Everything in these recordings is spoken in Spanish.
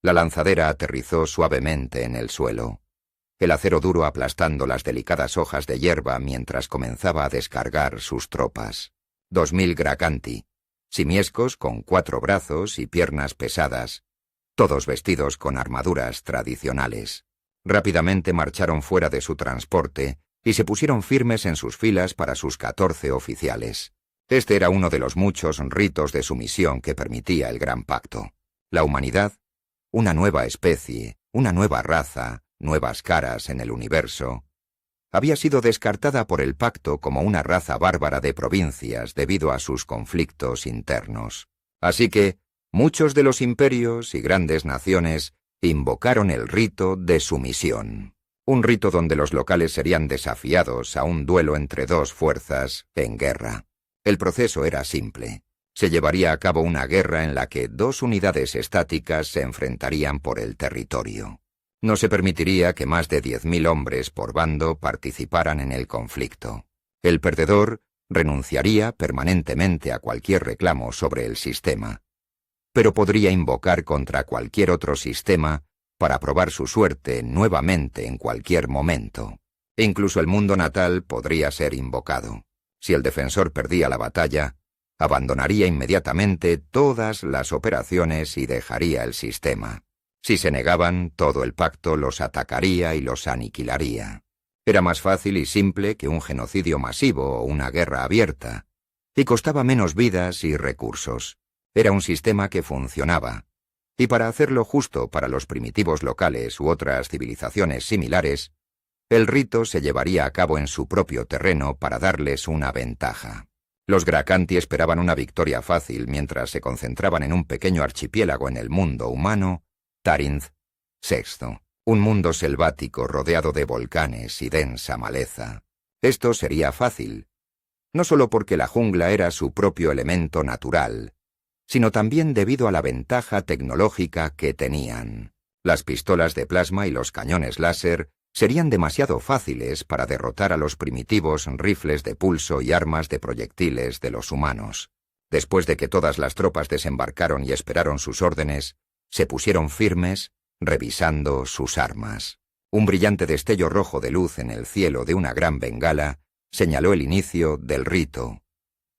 La lanzadera aterrizó suavemente en el suelo, el acero duro aplastando las delicadas hojas de hierba mientras comenzaba a descargar sus tropas. 2000 Gracanti, simiescos con 4 brazos y piernas pesadas, todos vestidos con armaduras tradicionales. Rápidamente marcharon fuera de su transporte y se pusieron firmes en sus filas para sus 14 oficiales. Este era uno de los muchos ritos de sumisión que permitía el Gran Pacto. La humanidad, una nueva especie, una nueva raza, nuevas caras en el universo, había sido descartada por el pacto como una raza bárbara de provincias debido a sus conflictos internos. Así que muchos de los imperios y grandes naciones invocaron el rito de sumisión, un rito donde los locales serían desafiados a un duelo entre dos fuerzas en guerra. El proceso era simple. Se llevaría a cabo una guerra en la que 2 unidades estáticas se enfrentarían por el territorio. No se permitiría que más de 10.000 hombres por bando participaran en el conflicto. El perdedor renunciaría permanentemente a cualquier reclamo sobre el sistema, pero podría invocar contra cualquier otro sistema para probar su suerte nuevamente en cualquier momento. Incluso el mundo natal podría ser invocado. Si el defensor perdía la batalla, abandonaría inmediatamente todas las operaciones y dejaría el sistema. Si se negaban, todo el pacto los atacaría y los aniquilaría. Era más fácil y simple que un genocidio masivo o una guerra abierta, y costaba menos vidas y recursos. Era un sistema que funcionaba, y para hacerlo justo para los primitivos locales u otras civilizaciones similares, el rito se llevaría a cabo en su propio terreno para darles una ventaja. Los Gracanti esperaban una victoria fácil mientras se concentraban en un pequeño archipiélago en el mundo humano, Tarinth VI, un mundo selvático rodeado de volcanes y densa maleza. Esto sería fácil, no solo porque la jungla era su propio elemento natural, sino también debido a la ventaja tecnológica que tenían. Las pistolas de plasma y los cañones láser serían demasiado fáciles para derrotar a los primitivos rifles de pulso y armas de proyectiles de los humanos. Después de que todas las tropas desembarcaron y esperaron sus órdenes, se pusieron firmes, revisando sus armas. Un brillante destello rojo de luz en el cielo de una gran bengala señaló el inicio del rito,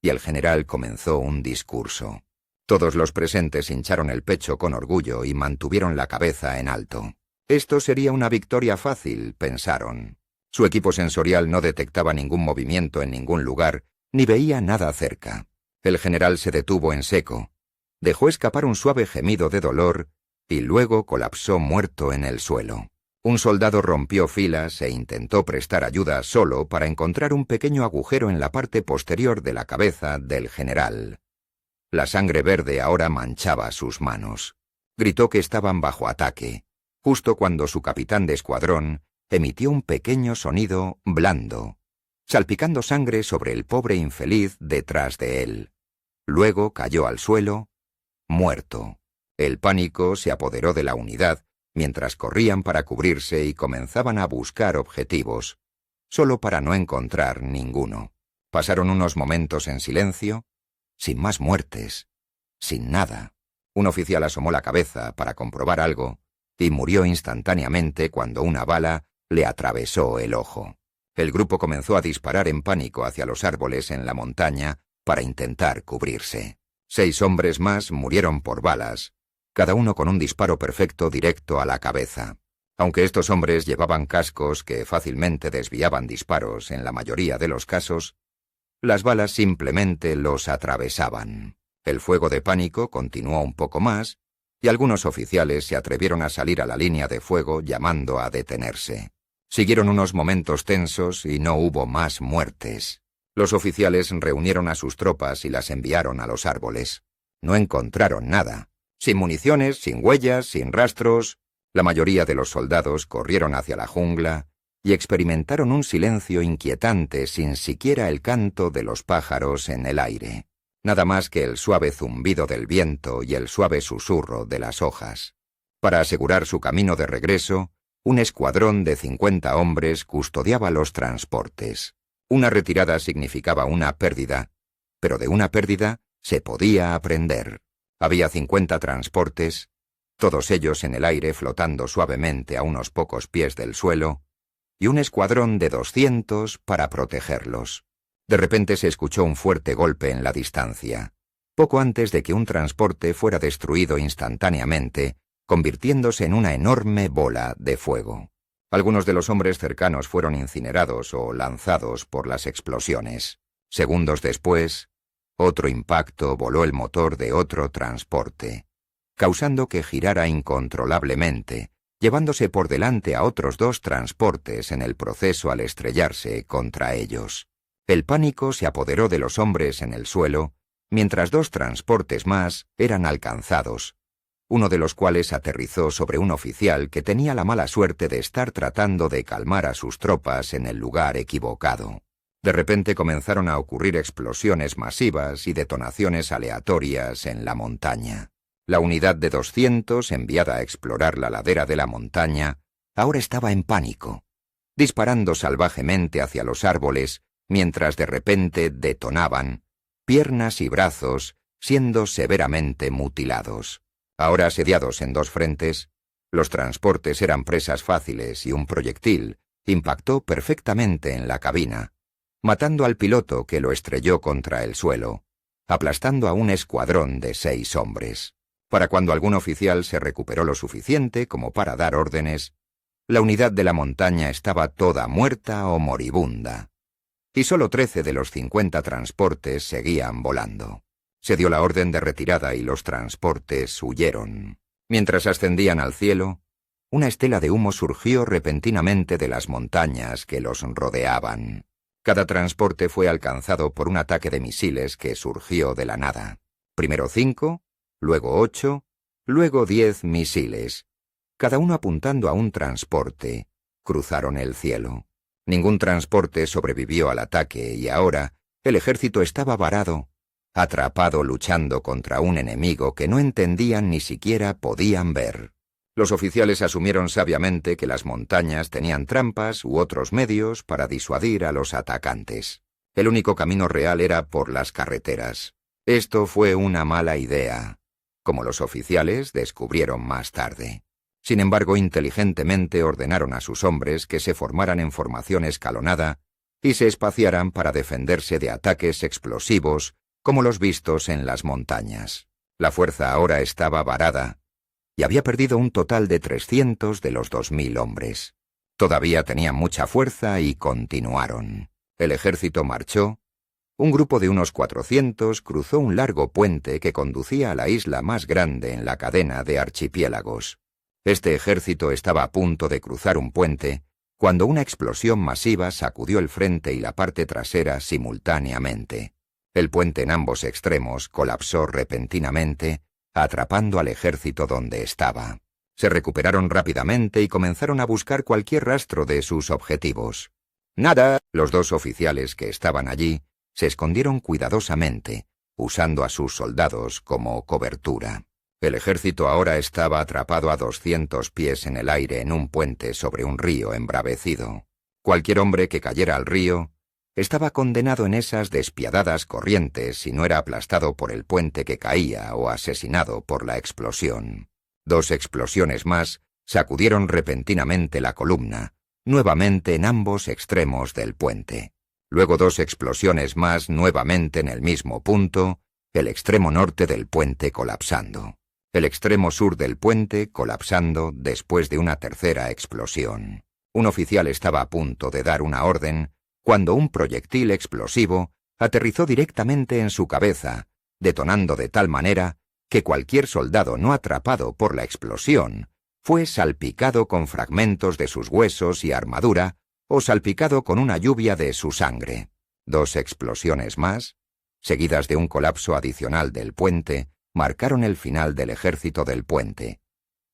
y el general comenzó un discurso. Todos los presentes hincharon el pecho con orgullo y mantuvieron la cabeza en alto. Esto sería una victoria fácil, pensaron. Su equipo sensorial no detectaba ningún movimiento en ningún lugar, ni veía nada cerca. El general se detuvo en seco, dejó escapar un suave gemido de dolor y luego colapsó muerto en el suelo. Un soldado rompió filas e intentó prestar ayuda solo para encontrar un pequeño agujero en la parte posterior de la cabeza del general. La sangre verde ahora manchaba sus manos. Gritó que estaban bajo ataque, justo cuando su capitán de escuadrón emitió un pequeño sonido blando, salpicando sangre sobre el pobre infeliz detrás de él. Luego cayó al suelo, muerto. El pánico se apoderó de la unidad mientras corrían para cubrirse y comenzaban a buscar objetivos, solo para no encontrar ninguno. Pasaron unos momentos en silencio, sin más muertes, sin nada. Un oficial asomó la cabeza para comprobar algo y murió instantáneamente cuando una bala le atravesó el ojo. El grupo comenzó a disparar en pánico hacia los árboles en la montaña para intentar cubrirse. 6 hombres más murieron por balas, cada uno con un disparo perfecto directo a la cabeza. Aunque estos hombres llevaban cascos que fácilmente desviaban disparos en la mayoría de los casos, las balas simplemente los atravesaban. El fuego de pánico continuó un poco más, y algunos oficiales se atrevieron a salir a la línea de fuego llamando a detenerse. Siguieron unos momentos tensos y no hubo más muertes. Los oficiales reunieron a sus tropas y las enviaron a los árboles. No encontraron nada. Sin municiones, sin huellas, sin rastros, la mayoría de los soldados corrieron hacia la jungla y experimentaron un silencio inquietante sin siquiera el canto de los pájaros en el aire. Nada más que el suave zumbido del viento y el suave susurro de las hojas. Para asegurar su camino de regreso, un escuadrón de 50 hombres custodiaba los transportes. Una retirada significaba una pérdida, pero de una pérdida se podía aprender. Había 50 transportes todos ellos en el aire flotando suavemente a unos pocos pies del suelo, y un escuadrón de 200 para protegerlos. De repente se escuchó un fuerte golpe en la distancia, poco antes de que un transporte fuera destruido instantáneamente, convirtiéndose en una enorme bola de fuego. Algunos de los hombres cercanos fueron incinerados o lanzados por las explosiones. Segundos después, otro impacto voló el motor de otro transporte, causando que girara incontrolablemente, llevándose por delante a otros 2 transportes en el proceso al estrellarse contra ellos. El pánico se apoderó de los hombres en el suelo, mientras 2 transportes más eran alcanzados, uno de los cuales aterrizó sobre un oficial que tenía la mala suerte de estar tratando de calmar a sus tropas en el lugar equivocado. De repente comenzaron a ocurrir explosiones masivas y detonaciones aleatorias en la montaña. La unidad de 200, enviada a explorar la ladera de la montaña, ahora estaba en pánico, disparando salvajemente hacia los árboles, mientras de repente detonaban, piernas y brazos siendo severamente mutilados. Ahora asediados en 2 frentes, los transportes eran presas fáciles y un proyectil impactó perfectamente en la cabina, matando al piloto que lo estrelló contra el suelo, aplastando a un escuadrón de 6 hombres. Para cuando algún oficial se recuperó lo suficiente como para dar órdenes, la unidad de la montaña estaba toda muerta o moribunda, y solo 13 de los 50 transportes seguían volando. Se dio la orden de retirada y los transportes huyeron. Mientras ascendían al cielo, una estela de humo surgió repentinamente de las montañas que los rodeaban. Cada transporte fue alcanzado por un ataque de misiles que surgió de la nada. Primero 5, luego 8, luego 10 misiles, cada uno apuntando a un transporte. Cruzaron el cielo. Ningún transporte sobrevivió al ataque y ahora el ejército estaba varado, atrapado luchando contra un enemigo que no entendían ni siquiera podían ver. Los oficiales asumieron sabiamente que las montañas tenían trampas u otros medios para disuadir a los atacantes. El único camino real era por las carreteras. Esto fue una mala idea, como los oficiales descubrieron más tarde. Sin embargo, inteligentemente ordenaron a sus hombres que se formaran en formación escalonada y se espaciaran para defenderse de ataques explosivos como los vistos en las montañas. La fuerza ahora estaba varada y había perdido un total de 300 de los 2000 hombres. Todavía tenían mucha fuerza y continuaron. El ejército marchó. Un grupo de unos 400 cruzó un largo puente que conducía a la isla más grande en la cadena de archipiélagos. Este ejército estaba a punto de cruzar un puente cuando una explosión masiva sacudió el frente y la parte trasera simultáneamente. El puente en ambos extremos colapsó repentinamente, atrapando al ejército donde estaba. Se recuperaron rápidamente y comenzaron a buscar cualquier rastro de sus objetivos. ¡Nada! Los 2 oficiales que estaban allí se escondieron cuidadosamente, usando a sus soldados como cobertura. El ejército ahora estaba atrapado a 200 pies en el aire en un puente sobre un río embravecido. Cualquier hombre que cayera al río estaba condenado en esas despiadadas corrientes si no era aplastado por el puente que caía o asesinado por la explosión. 2 explosiones más sacudieron repentinamente la columna, nuevamente en ambos extremos del puente. Luego 2 explosiones más nuevamente en el mismo punto, el extremo norte del puente colapsando. El extremo sur del puente colapsando después de una tercera explosión. Un oficial estaba a punto de dar una orden cuando un proyectil explosivo aterrizó directamente en su cabeza, detonando de tal manera que cualquier soldado no atrapado por la explosión fue salpicado con fragmentos de sus huesos y armadura o salpicado con una lluvia de su sangre. 2 explosiones más, seguidas de un colapso adicional del puente, marcaron el final del ejército del puente,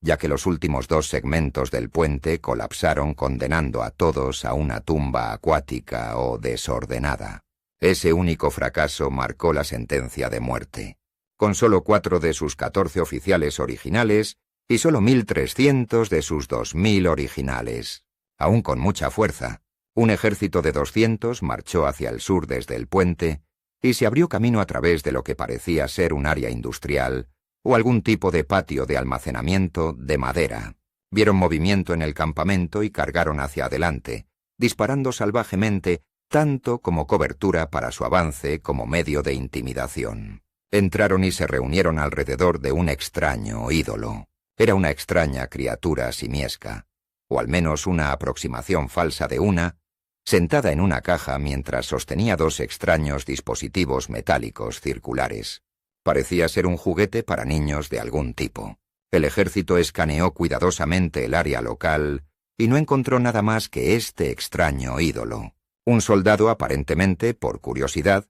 ya que los últimos 2 segmentos del puente colapsaron condenando a todos a una tumba acuática o desordenada. Ese único fracaso marcó la sentencia de muerte. Con solo 4 de sus 14 oficiales originales y solo 1.300 de sus 2.000 originales. Aún con mucha fuerza, un ejército de 200 marchó hacia el sur desde el puente y se abrió camino a través de lo que parecía ser un área industrial o algún tipo de patio de almacenamiento de madera. Vieron movimiento en el campamento y cargaron hacia adelante, disparando salvajemente tanto como cobertura para su avance como medio de intimidación. Entraron y se reunieron alrededor de un extraño ídolo. Era una extraña criatura simiesca, o al menos una aproximación falsa de una, sentada en una caja mientras sostenía dos extraños dispositivos metálicos circulares. Parecía ser un juguete para niños de algún tipo. El ejército escaneó cuidadosamente el área local y no encontró nada más que este extraño ídolo. Un soldado, aparentemente por curiosidad,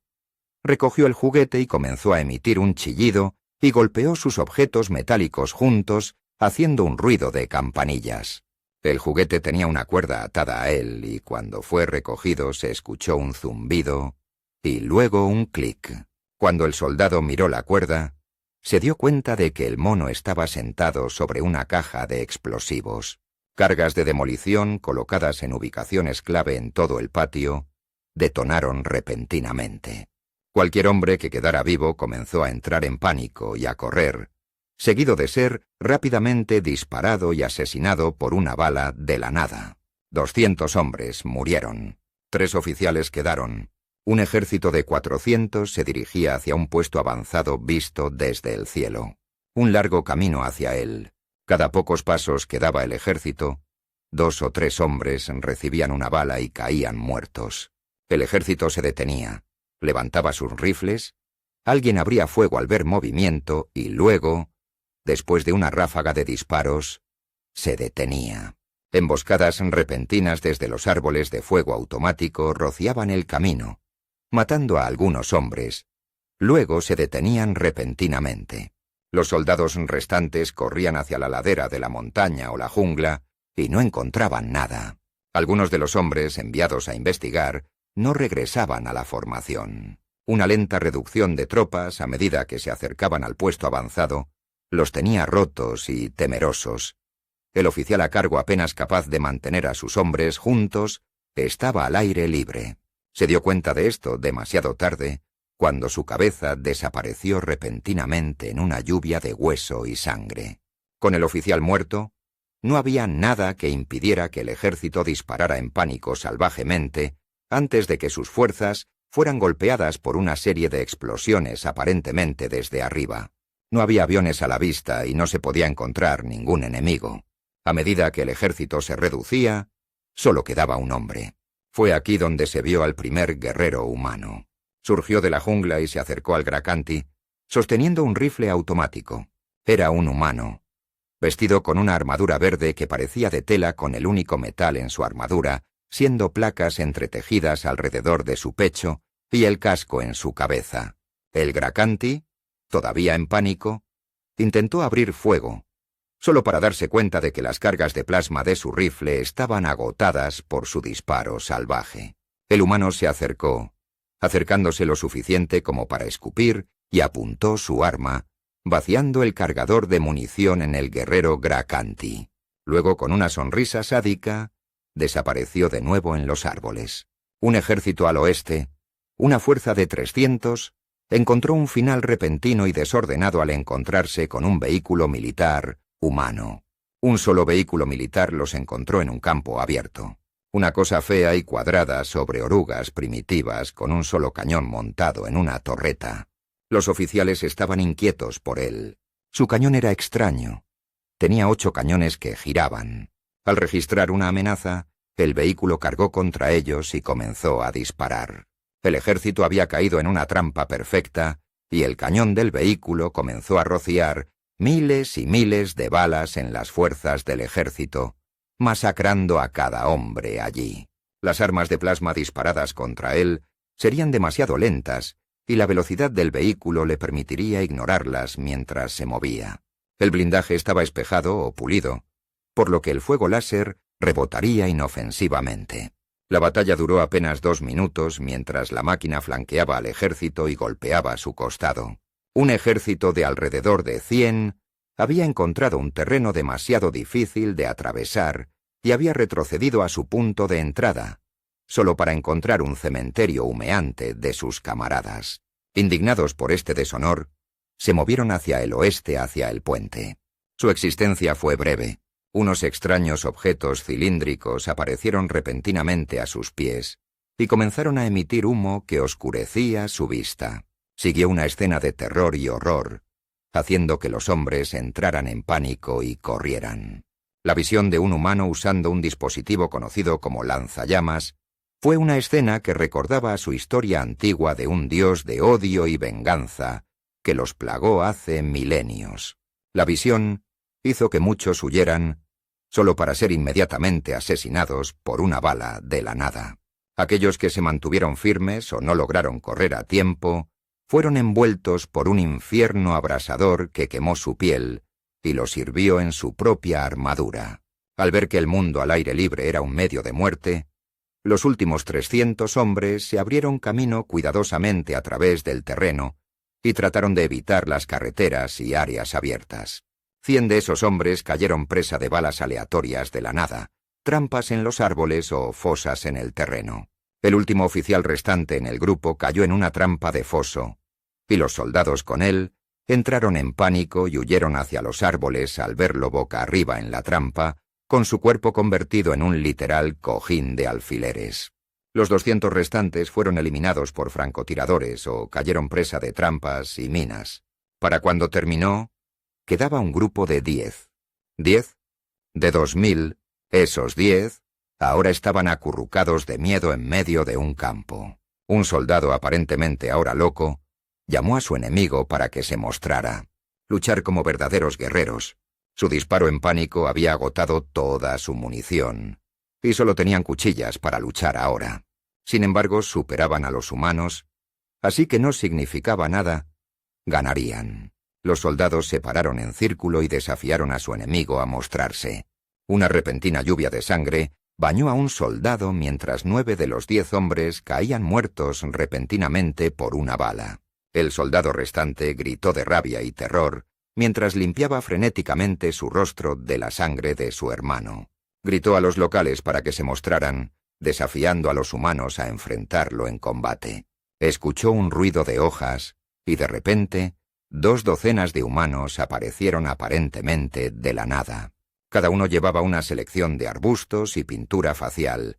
recogió el juguete y comenzó a emitir un chillido y golpeó sus objetos metálicos juntos, haciendo un ruido de campanillas. El juguete tenía una cuerda atada a él y cuando fue recogido se escuchó un zumbido y luego un clic. Cuando el soldado miró la cuerda, se dio cuenta de que el mono estaba sentado sobre una caja de explosivos. Cargas de demolición, colocadas en ubicaciones clave en todo el patio, detonaron repentinamente. Cualquier hombre que quedara vivo comenzó a entrar en pánico y a correr, seguido de ser rápidamente disparado y asesinado por una bala de la nada. 200 hombres murieron. 3 oficiales quedaron. Un ejército de 400 se dirigía hacia un puesto avanzado visto desde el cielo. Un largo camino hacia él. Cada pocos pasos que daba el ejército, 2 o 3 hombres recibían una bala y caían muertos. El ejército se detenía, levantaba sus rifles, alguien abría fuego al ver movimiento y luego, después de una ráfaga de disparos, se detenía. Emboscadas repentinas desde los árboles de fuego automático rociaban el camino, matando a algunos hombres. Luego se detenían repentinamente. Los soldados restantes corrían hacia la ladera de la montaña o la jungla y no encontraban nada. Algunos de los hombres enviados a investigar no regresaban a la formación. Una lenta reducción de tropas a medida que se acercaban al puesto avanzado los tenía rotos y temerosos. El oficial a cargo, apenas capaz de mantener a sus hombres juntos, estaba al aire libre. Se dio cuenta de esto demasiado tarde, cuando su cabeza desapareció repentinamente en una lluvia de hueso y sangre. Con el oficial muerto, no había nada que impidiera que el ejército disparara en pánico salvajemente antes de que sus fuerzas fueran golpeadas por una serie de explosiones aparentemente desde arriba. No había aviones a la vista y no se podía encontrar ningún enemigo. A medida que el ejército se reducía, solo quedaba un hombre. Fue aquí donde se vio al primer guerrero humano. Surgió de la jungla y se acercó al Gracanti, sosteniendo un rifle automático. Era un humano, vestido con una armadura verde que parecía de tela con el único metal en su armadura, siendo placas entretejidas alrededor de su pecho y el casco en su cabeza. El Gracanti, todavía en pánico, intentó abrir fuego, solo para darse cuenta de que las cargas de plasma de su rifle estaban agotadas por su disparo salvaje. El humano se acercó, acercándose lo suficiente como para escupir, y apuntó su arma, vaciando el cargador de munición en el guerrero Gracanti. Luego, con una sonrisa sádica, desapareció de nuevo en los árboles. Un ejército al oeste, una fuerza de 300, encontró un final repentino y desordenado al encontrarse con un vehículo militar humano. Un solo vehículo militar los encontró en un campo abierto. Una cosa fea y cuadrada sobre orugas primitivas con un solo cañón montado en una torreta. Los oficiales estaban inquietos por él. Su cañón era extraño. Tenía 8 cañones que giraban. Al registrar una amenaza, el vehículo cargó contra ellos y comenzó a disparar. El ejército había caído en una trampa perfecta y el cañón del vehículo comenzó a rociar miles y miles de balas en las fuerzas del ejército, masacrando a cada hombre allí. Las armas de plasma disparadas contra él serían demasiado lentas y la velocidad del vehículo le permitiría ignorarlas mientras se movía. El blindaje estaba espejado o pulido, por lo que el fuego láser rebotaría inofensivamente. La batalla duró apenas 2 minutos mientras la máquina flanqueaba al ejército y golpeaba su costado. Un ejército de alrededor de 100 había encontrado un terreno demasiado difícil de atravesar y había retrocedido a su punto de entrada, solo para encontrar un cementerio humeante de sus camaradas. Indignados por este deshonor, se movieron hacia el oeste, hacia el puente. Su existencia fue breve. Unos extraños objetos cilíndricos aparecieron repentinamente a sus pies y comenzaron a emitir humo que oscurecía su vista. Siguió una escena de terror y horror, haciendo que los hombres entraran en pánico y corrieran. La visión de un humano usando un dispositivo conocido como lanzallamas fue una escena que recordaba su historia antigua de un dios de odio y venganza que los plagó hace milenios. La visión hizo que muchos huyeran, solo para ser inmediatamente asesinados por una bala de la nada. Aquellos que se mantuvieron firmes o no lograron correr a tiempo fueron envueltos por un infierno abrasador que quemó su piel y los hirvió en su propia armadura. Al ver que el mundo al aire libre era un medio de muerte, los últimos 300 hombres se abrieron camino cuidadosamente a través del terreno y trataron de evitar las carreteras y áreas abiertas. 100 de esos hombres cayeron presa de balas aleatorias de la nada, trampas en los árboles o fosas en el terreno. El último oficial restante en el grupo cayó en una trampa de foso, y los soldados con él entraron en pánico y huyeron hacia los árboles al verlo boca arriba en la trampa, con su cuerpo convertido en un literal cojín de alfileres. Los 200 restantes fueron eliminados por francotiradores o cayeron presa de trampas y minas. Para cuando terminó, quedaba un grupo de 10. 10 de 2000, esos 10 ahora estaban acurrucados de miedo en medio de un campo. Un soldado aparentemente ahora loco llamó a su enemigo para que se mostrara. Luchar como verdaderos guerreros. Su disparo en pánico había agotado toda su munición, y solo tenían cuchillas para luchar ahora. Sin embargo, superaban a los humanos, así que no significaba nada. Ganarían. Los soldados se pararon en círculo y desafiaron a su enemigo a mostrarse. Una repentina lluvia de sangre bañó a un soldado mientras 9 de los 10 hombres caían muertos repentinamente por una bala. El soldado restante gritó de rabia y terror mientras limpiaba frenéticamente su rostro de la sangre de su hermano. Gritó a los locales para que se mostraran, desafiando a los humanos a enfrentarlo en combate. Escuchó un ruido de hojas y de repente 2 docenas de humanos aparecieron aparentemente de la nada. Cada uno llevaba una selección de arbustos y pintura facial,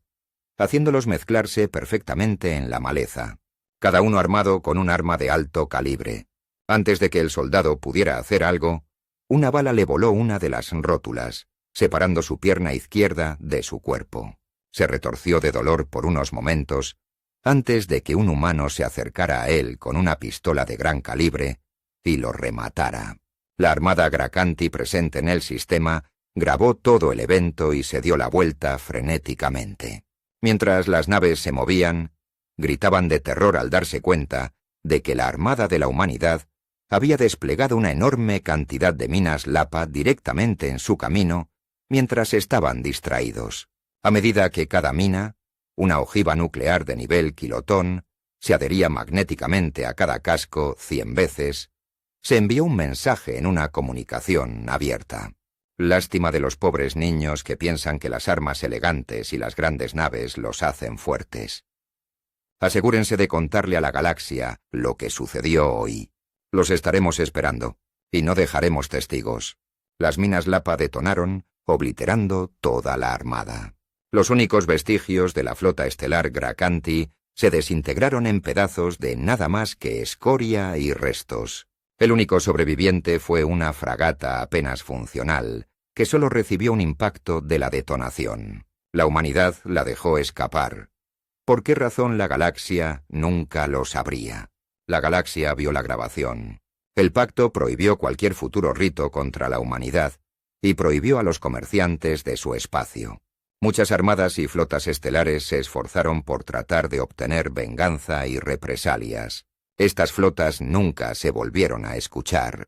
haciéndolos mezclarse perfectamente en la maleza. Cada uno armado con un arma de alto calibre. Antes de que el soldado pudiera hacer algo, una bala le voló una de las rótulas, separando su pierna izquierda de su cuerpo. Se retorció de dolor por unos momentos, antes de que un humano se acercara a él con una pistola de gran calibre y lo rematara. La armada Gracanti presente en el sistema grabó todo el evento y se dio la vuelta frenéticamente. Mientras las naves se movían, gritaban de terror al darse cuenta de que la Armada de la Humanidad había desplegado una enorme cantidad de minas Lapa directamente en su camino mientras estaban distraídos. A medida que cada mina, una ojiva nuclear de nivel kilotón, se adhería magnéticamente a cada casco 100 veces, se envió un mensaje en una comunicación abierta. Lástima de los pobres niños que piensan que las armas elegantes y las grandes naves los hacen fuertes. Asegúrense de contarle a la galaxia lo que sucedió hoy. Los estaremos esperando, y no dejaremos testigos. Las minas Lapa detonaron, obliterando toda la armada. Los únicos vestigios de la flota estelar Gracanti se desintegraron en pedazos de nada más que escoria y restos. El único sobreviviente fue una fragata apenas funcional, que solo recibió un impacto de la detonación. La humanidad la dejó escapar. ¿Por qué razón la galaxia nunca lo sabría? La galaxia vio la grabación. El pacto prohibió cualquier futuro rito contra la humanidad y prohibió a los comerciantes de su espacio. Muchas armadas y flotas estelares se esforzaron por tratar de obtener venganza y represalias. Estas flotas nunca se volvieron a escuchar.